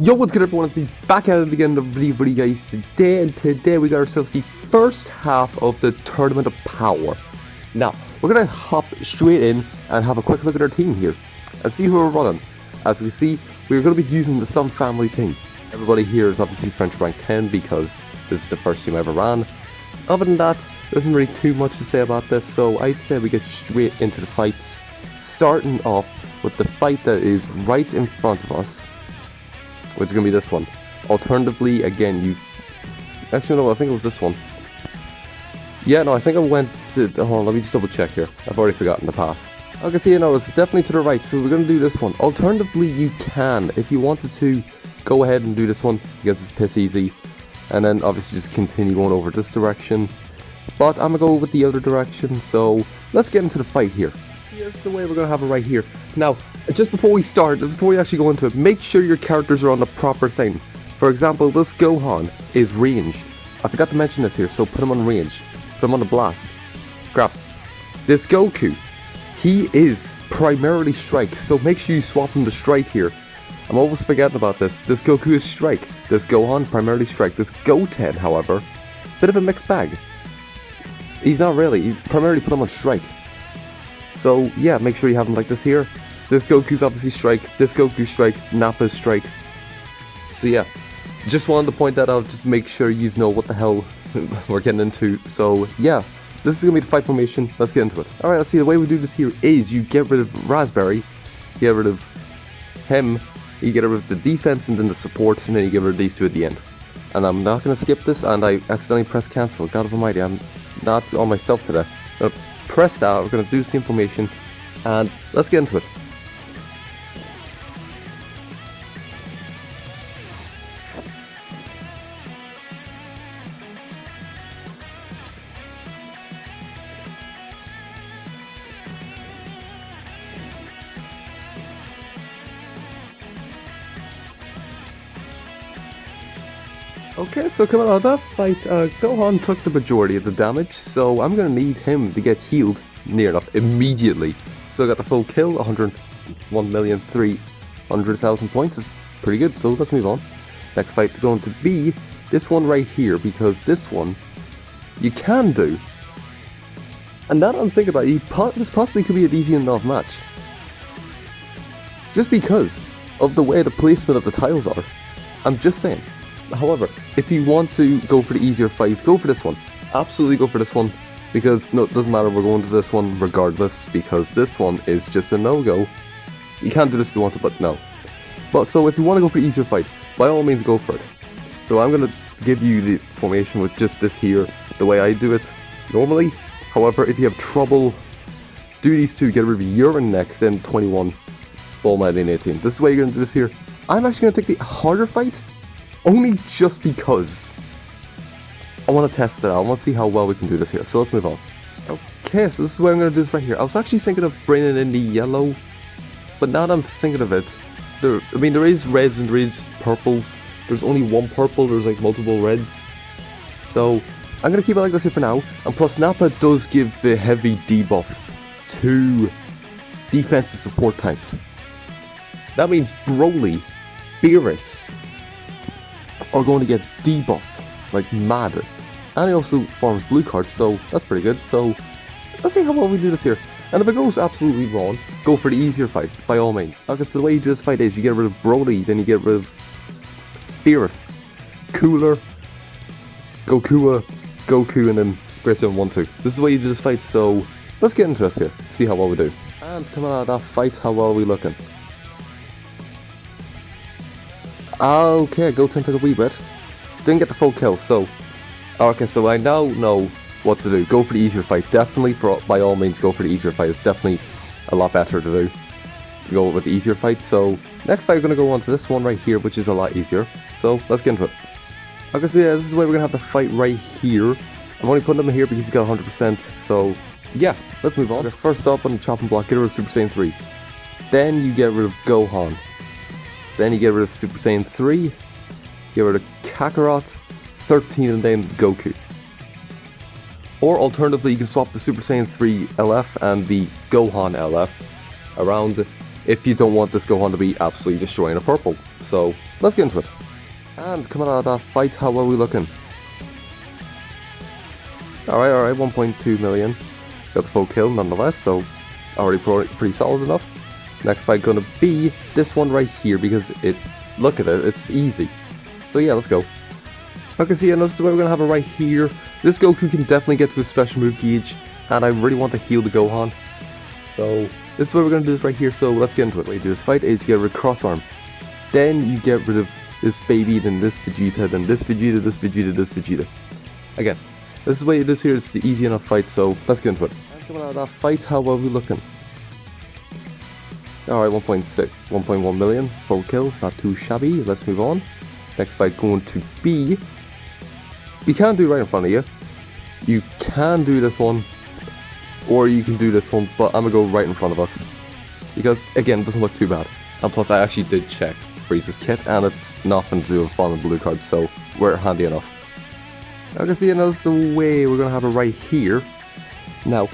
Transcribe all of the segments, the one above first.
Yo, what's good everyone, it's me back at it again, the video guys today we got ourselves the first half of the Tournament of Power. Now, we're gonna hop straight in and have a quick look at our team here and see who we're running. As we see, we're gonna be using the Sun Family team. Everybody here is obviously French rank 10 because this is the first team I ever ran. Other than that, there isn't really too much to say about this, so I'd say we get straight into the fights, starting off with the fight that is right in front of us, which is going to be this one. Alternatively, again, you... Actually, no, I think it was this one. Yeah, no, I think I went to... Hold on, let me just double check here. I've already forgotten the path. Okay, so, you know, it's definitely to the right, so we're going to do this one. Alternatively, you can, if you wanted to, go ahead and do this one, because it's piss easy. And then, obviously, just continue going over this direction. But I'm going to go with the other direction, so let's get into the fight here. Here's the way we're going to have it right here. Now, just before we start, before we actually go into it, make sure your characters are on the proper thing. For example, this Gohan is ranged. I forgot to mention this here, so put him on range. Put him on the blast. Crap. This Goku, he is primarily strike, so make sure you swap him to strike here. I'm always forgetting about this. This Goku is strike. This Gohan, primarily strike. This Goten, however, bit of a mixed bag. He's not really. He's primarily put him on strike. So, yeah, make sure you have him like this here. This Goku's obviously strike, this Goku strike, Nappa's strike. So yeah, just wanted to point that out, just make sure you know what the hell we're getting into. So yeah, this is going to be the fight formation, let's get into it. Alright, let's see, the way we do this here is you get rid of Raspberry, get rid of him, you get rid of the defense and then the support, and then you get rid of these two at the end. And I'm not going to skip this, and I accidentally pressed cancel. God almighty, I'm not on myself today. I'm going to press that, we're going to do the same formation, and let's get into it. Okay, so coming out of that fight, Gohan took the majority of the damage, so I'm going to need him to get healed near enough immediately. So I got the full kill, 101,300,000 points, is pretty good, so let's move on. Next fight is going to be this one right here, because this one you can do. And now that I'm thinking about it, this possibly could be an easy enough match. Just because of the way the placement of the tiles are. I'm just saying. However, if you want to go for the easier fight, go for this one. Absolutely go for this one. Because, no, it doesn't matter, we're going to this one regardless. Because this one is just a no-go. You can do this if you want to, but no. But, so if you want to go for the easier fight, by all means go for it. So I'm going to give you the formation with just this here, the way I do it normally. However, if you have trouble, do these two, get rid of Urine next, then 21, All Might in 18. This is the way you're going to do this here. I'm actually going to take the harder fight. Only just because I want to test it out. I want to see how well we can do this here. So let's move on. Okay, so this is what I'm going to do this right here. I was actually thinking of bringing in the yellow, but now that I'm thinking of it, there is reds and there is purples. There's only one purple, there's like multiple reds. So I'm going to keep it like this here for now. And plus Nappa does give the heavy debuffs to defensive support types. That means Broly, Beerus are going to get debuffed like mad. And he also farms blue cards, so that's pretty good. So let's see how well we do this here. And if it goes absolutely wrong, go for the easier fight, by all means. Okay, so the way you do this fight is you get rid of Broly, then you get rid of Beerus, Cooler, Goku, and then Great 712. This is the way you do this fight, so let's get into this here, see how well we do. And coming out of that fight, how well are we looking? Okay, Goten took a wee bit. Didn't get the full kill, so... Okay, so I now know what to do. Go for the easier fight. Definitely, by all means, go for the easier fight. It's definitely a lot better to do. Go with the easier fight, so... Next fight, we're going to go on to this one right here, which is a lot easier. So, let's get into it. Okay, so yeah, this is the way we're going to have the fight right here. I'm only putting him here because he's got 100%, so... Yeah, let's move on. Okay, first up on the chopping block, get rid of Super Saiyan 3. Then you get rid of Gohan. Then you get rid of Super Saiyan 3, get rid of Kakarot, 13, and then Goku. Or alternatively, you can swap the Super Saiyan 3 LF and the Gohan LF around if you don't want this Gohan to be absolutely destroying a purple. So let's get into it. And coming out of that fight, how are we looking? Alright, 1.2 million. Got the full kill nonetheless, so already pretty solid enough. Next fight gonna be this one right here, because look at it, it's easy. So yeah, let's go. Okay, so yeah, this is the way we're gonna have it right here. This Goku can definitely get to his special move gauge, and I really want to heal the Gohan. So this is what we're gonna do this right here, so let's get into it. The way you do this fight is you get rid of cross arm. Then you get rid of this baby, then this Vegeta, then this Vegeta, this Vegeta, this Vegeta. Again, this is the way you do this here, it's the easy enough fight, so let's get into it. And coming out of that fight, how are we looking? Alright, 1.1 million, full kill, not too shabby, let's move on. Next fight going to be, you can do right in front of you. You can do this one, or you can do this one, but I'm gonna go right in front of us. Because, again, it doesn't look too bad. And plus, I actually did check Frieza's kit, and it's nothing to do with falling blue card, so we're handy enough. Okay, so that's the way we're gonna have it right here. Now,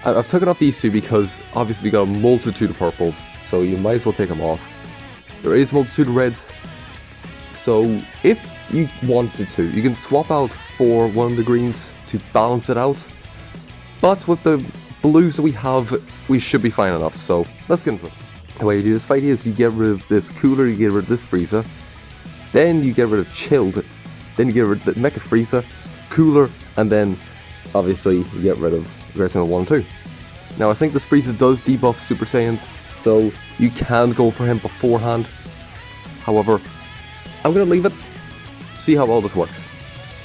I've taken off these two because obviously we got a multitude of purples, so you might as well take them off. There is a multitude of reds, so if you wanted to, you can swap out for one of the greens to balance it out. But with the blues that we have, we should be fine enough, so let's get into it. The way you do this fight is you get rid of this Cooler, you get rid of this Frieza, then you get rid of Chilled, then you get rid of the Mecha Frieza, Cooler, and then obviously you get rid of Resident 1 and 2. Now I think this Frieza does debuff Super Saiyans, so you can go for him beforehand. However, I'm going to leave it, see how all this works.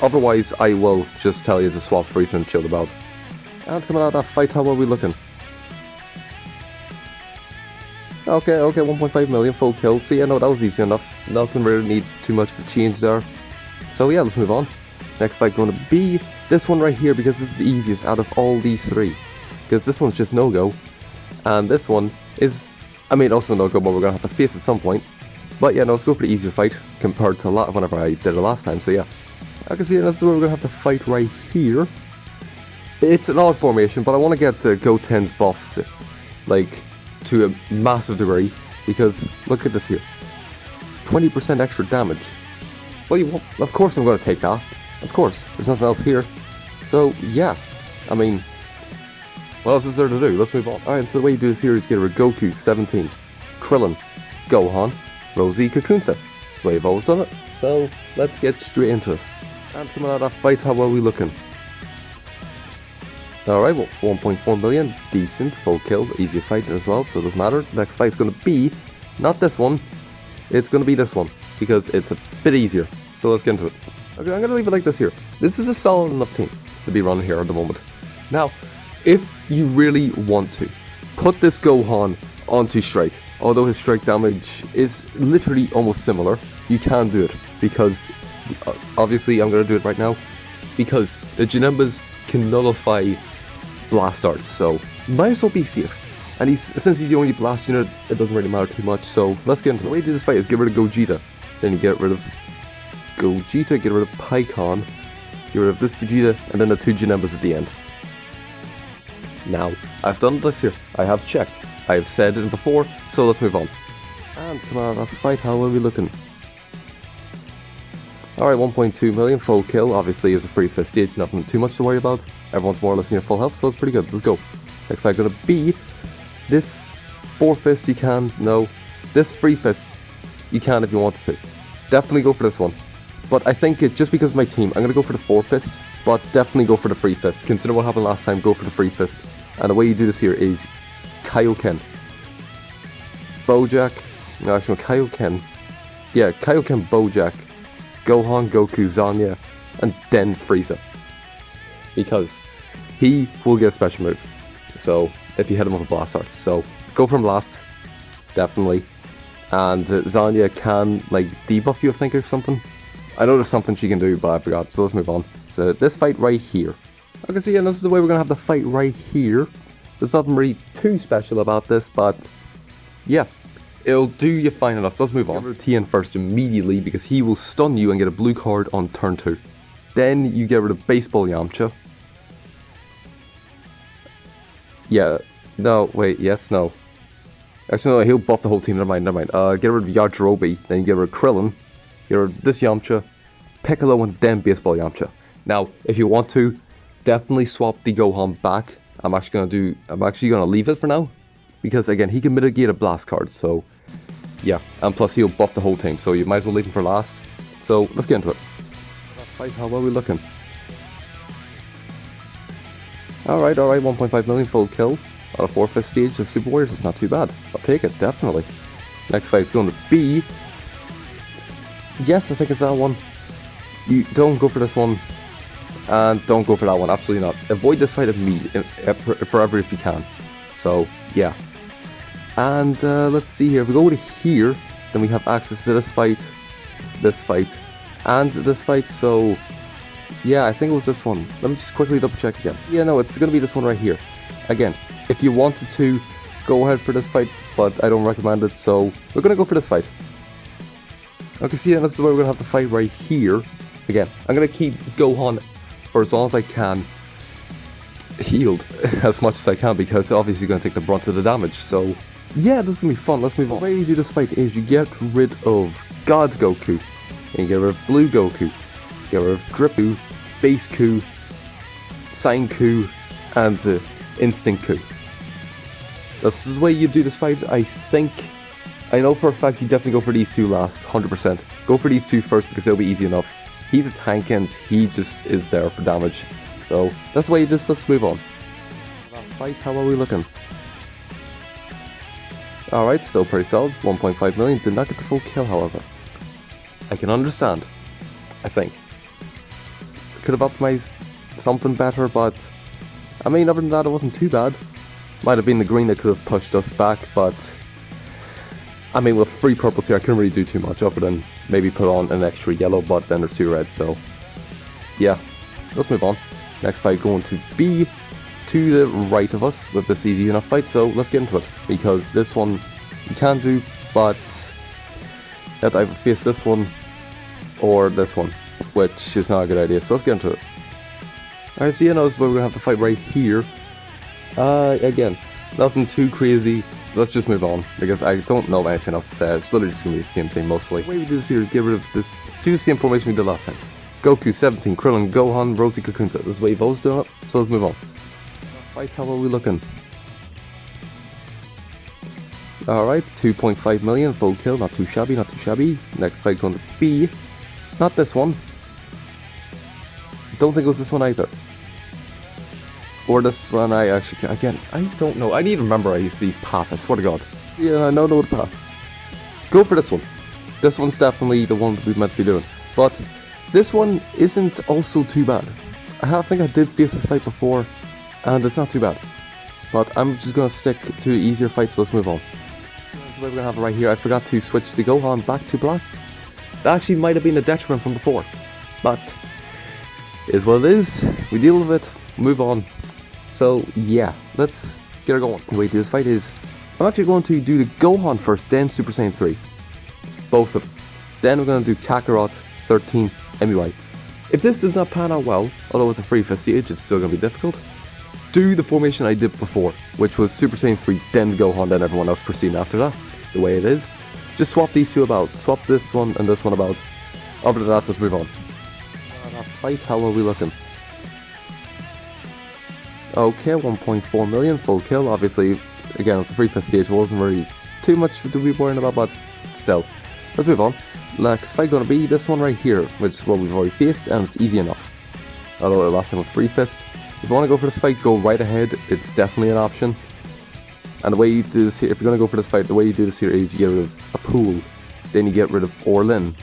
Otherwise, I will just tell you to swap Frieza and Chilled about. And coming out of that fight, how are we looking? Okay, 1.5 million, full kill. So yeah, no, that was easy enough. Nothing really need too much of a change there. So yeah, let's move on. Next fight going to be this one right here, because this is the easiest out of all these three. Because this one's just no-go. And this one is, I mean, also no-go, but we're going to have to face at some point. But yeah, no, let's go for the easier fight compared to a lot of whenever I did it last time, so yeah. I can see that's where we're going to have to fight right here. It's an odd formation, but I want to get Goten's buffs, like, to a massive degree, because look at this here. 20% extra damage. Well, of course I'm going to take that. Of course, there's nothing else here. So, yeah. I mean, what else is there to do? Let's move on. Alright, so the way you do this here is get rid of Goku, 17, Krillin, Gohan, Rosie, Kakunsa. That's the way you've always done it. So, let's get straight into it. And coming out of that fight, how are we looking? Alright, well, 1.4 million, decent, full kill, easy fight as well, so it doesn't matter. Next fight's going to be, not this one, it's going to be this one, because it's a bit easier. So let's get into it. Okay, I'm going to leave it like this here. This is a solid enough team to be running here at the moment. Now, if you really want to, put this Gohan onto Strike. Although his strike damage is literally almost similar, you can do it, because, obviously I'm going to do it right now, because the Janembas can nullify blast arts, so might as well be safe. And since he's the only blast unit, it doesn't really matter too much, so let's get into it. The way to do this fight is get rid of Gogeta, then you get rid of Gogeta, get rid of Pikkon, get rid of this Vegeta, and then the two Janembas at the end. Now, I've done this here, I have checked, I have said it before, so let's move on. And come on, let's fight, how are we looking? Alright, 1.2 million, full kill, obviously is a free fist stage, nothing too much to worry about. Everyone's more or less near full health, so it's pretty good, let's go. Next fight gonna be this 4 fist you can, no, this free fist you can if you want to. Definitely go for this one. But I think just because of my team, I'm gonna go for the 4 fist, but definitely go for the free fist. Consider what happened last time, go for the free fist. And the way you do this here is Kaioken, Bojack, no actually Kaioken, yeah, Kaioken, Bojack, Gohan, Goku, Zanya, and then Frieza. Because he will get a special move. So, if you hit him with a blast arts. So, go for him last. Definitely. And Zanya can, like, debuff you, I think, or something. I know there's something she can do, but I forgot. So, let's move on. So, this fight right here. Okay, so yeah, this is the way we're going to have the fight right here. There's nothing really too special about this, but yeah. It'll do you fine enough, so let's move on. Get rid of Tien first immediately, because he will stun you and get a blue card on turn 2. Then you get rid of Baseball Yamcha. Yeah, no, wait, yes, no. Actually, no, he'll buff the whole team. Never mind, never mind. Get rid of Yajirobe, then you get rid of Krillin, get rid of this Yamcha, Piccolo, and then Baseball Yamcha. Now, if you want to, definitely swap the Gohan back. I'm actually gonna leave it for now, because again, he can mitigate a blast card. So, yeah, and plus he'll buff the whole team. So you might as well leave him for last. So let's get into it. Fight, how well are we looking? Alright, 1.5 million full kill. On a 4/5 stage of Super Warriors, it's not too bad. I'll take it, definitely. Next fight is going to be... Yes, I think it's that one. You don't go for this one. And don't go for that one, absolutely not. Avoid this fight forever if you can. So, yeah. And let's see here. If we go to here, then we have access to this fight, and this fight. So, yeah, I think it was this one. Let me just quickly double check again. Yeah, no, it's going to be this one right here. Again, if you wanted to, go ahead for this fight, but I don't recommend it, so we're going to go for this fight. Okay, see, this is where we're going to have the fight right here. Again, I'm going to keep Gohan for as long as I can healed as much as I can, because obviously he's going to take the brunt of the damage, so yeah, this is going to be fun. Let's move on. The way you do this fight is you get rid of God Goku, and you get rid of Blue Goku, get rid of Drip Goku, Base Goku, Sign Goku, and Instinct Goku. This is the way you do this fight. I know for a fact you definitely go for these two last, 100%. Go for these two first because they'll be easy enough. He's a tank and he just is there for damage. So that's the way you just, let's move on. Fight, how are we looking? Alright, still pretty solid, 1.5 million. Did not get the full kill, however. I can understand, I think. Could have optimized something better, but I mean, other than that, it wasn't too bad. Might have been the green that could have pushed us back, but I mean, with free purples here, I couldn't really do too much other than maybe put on an extra yellow, but then there's two reds, so yeah, let's move on. Next fight going to be to the right of us with this easy enough fight, so let's get into it, because this one you can do, but you have to either face this one or this one, which is not a good idea, so let's get into it. Alright, so this is where we're going to have the fight right here. Again, nothing too crazy. Let's just move on, because I don't know anything else to say. It's literally just going to be the same thing mostly. The way we do this here is get rid of this. Do the same formation we did last time. Goku 17, Krillin, Gohan, Rosie, Kakunta. This is the way you've always done it, so let's move on. Fight, how are we looking? Alright, 2.5 million, full kill, not too shabby, not too shabby. Next fight going to be... not this one. Don't think it was this one either. Or this one, again, I don't know. I need to memorize these paths, I swear to God. Yeah, I know the path. Go for this one. This one's definitely the one that we meant to be doing. But this one isn't also too bad. I think I did face this fight before, and it's not too bad. But I'm just going to stick to easier fights, so let's move on. This is what we're going to have right here. I forgot to switch the Gohan back to Blast. That actually might have been a detriment from before. But it is what it is. We deal with it, move on. So yeah, let's get her going. The way to do this fight is, I'm actually going to do the Gohan first, then Super Saiyan 3. Both of them. Then we're going to do Kakarot 13 MUI. If this does not pan out well, although it's a free fist stage, it's still going to be difficult, do the formation I did before, which was Super Saiyan 3, then Gohan, then everyone else proceeding after that. The way it is. Just swap these two about. Swap this one and this one about. Other than that, let's move on. Fight, how are we looking? Okay, 1.4 million, full kill. Obviously, again, it's a free fist stage. It wasn't really too much to be worrying about, but still. Let's move on. Next fight going to be this one right here, which is what we've already faced, and it's easy enough. Although the last time was free fist. If you want to go for this fight, go right ahead. It's definitely an option. And the way you do this here, if you're going to go for this fight, the way you do this here is you get rid of a pool. Then you get rid of Orlin.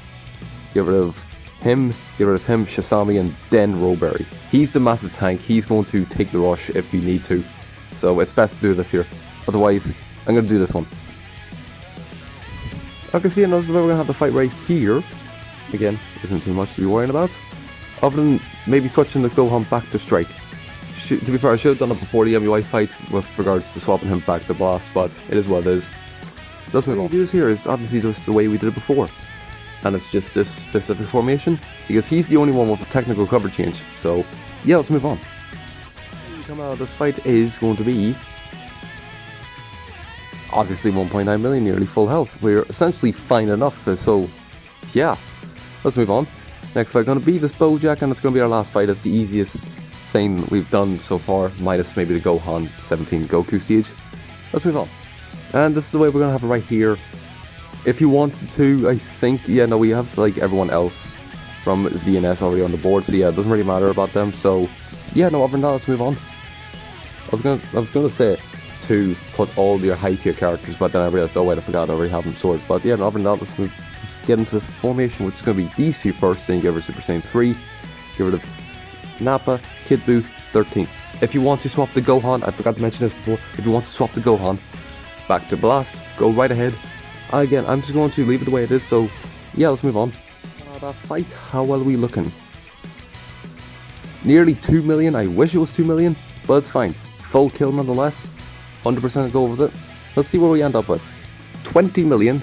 Get rid of him, Shasami, and then Roberi. He's the massive tank. He's going to take the rush if you need to. So it's best to do this here. Otherwise, I'm going to do this one. Okay, see, we're going to have the fight right here. Again, isn't too much to be worrying about. Other than maybe switching the Gohan back to Strike. To be fair, I should have done it before the MUI fight with regards to swapping him back to Blast, but it is what it is. Let's move on. What we do this here is obviously just the way we did it before. And it's just this specific formation, because he's the only one with a technical cover change. So, yeah, let's move on. Come out of this fight is going to be... obviously 1.9 million, nearly full health. We're essentially fine enough, so yeah. Let's move on. Next fight going to be this Bojack, and it's going to be our last fight. It's the easiest thing we've done so far, minus maybe the Gohan 17 Goku stage. Let's move on. And this is the way we're going to have it right here. If you wanted to, I think, yeah, no, we have like everyone else from ZNS already on the board, so yeah, it doesn't really matter about them. So yeah, no, other than that, let's move on. I was gonna say to put all your high tier characters, but then I realized, oh wait, I forgot I already have them sorted. But yeah, no, other than that, let's get into this formation, which is gonna be these two first, then you get rid of Super Saiyan 3, get rid of Nappa, Kid Buu, 13. If you want to swap the Gohan, I forgot to mention this before, if you want to swap the Gohan back to Blast, go right ahead. Again, I'm just going to leave it the way it is, so yeah, let's move on. That fight, how well are we looking? Nearly 2 million, I wish it was 2 million, but it's fine. Full kill nonetheless, 100% go with it. Let's see where we end up with. 20 million,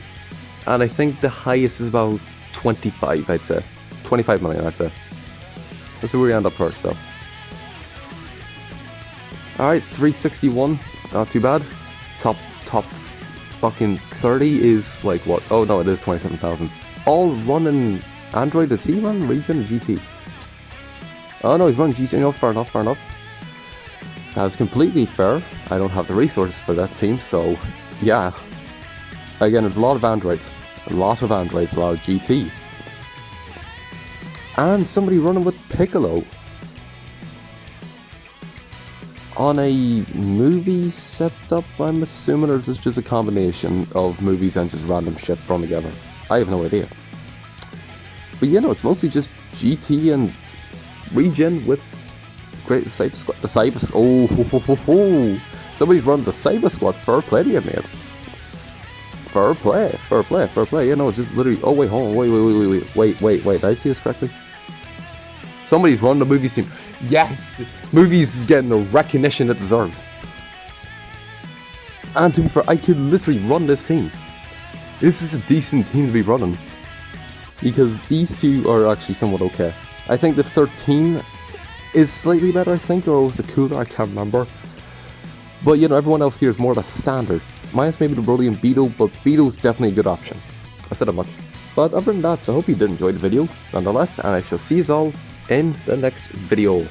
and I think the highest is about 25, I'd say. 25 million, I'd say. Let's see where we end up first, though. Alright, 361, not too bad. Top fucking 30 is like what? Oh no, it is 27,000. All running Android. Does he run Region or GT? Oh no, he's running GT. No, fair enough, fair enough. That's completely fair. I don't have the resources for that team, so yeah. Again, there's a lot of androids. A lot of androids, while GT. And somebody running with Piccolo. On a movie setup, I'm assuming, or is this just a combination of movies and just random shit thrown together? I have no idea. But you know, it's mostly just GT and Regen with Great Cyber Squad. The Cyber Squad. Oh, ho, ho, ho. Somebody's running the Cyber Squad. Fair play to you, mate. Fair play, fair play, fair play. You know, it's just literally. Oh wait, hold on, wait. Did I see this correctly? Somebody's running the movies team. Yes, movies is getting the recognition it deserves. And to be fair, I could literally run this team. This is a decent team to be running, because these two are actually somewhat okay. I think the 13 is slightly better, I think, or was the cooler, I can't remember. But you know, everyone else here is more of a standard. Minus maybe the Broly and Beetle, but Beetle's definitely a good option. I said it much. But other than that, so I hope you did enjoy the video, nonetheless, and I shall see you all in the next video.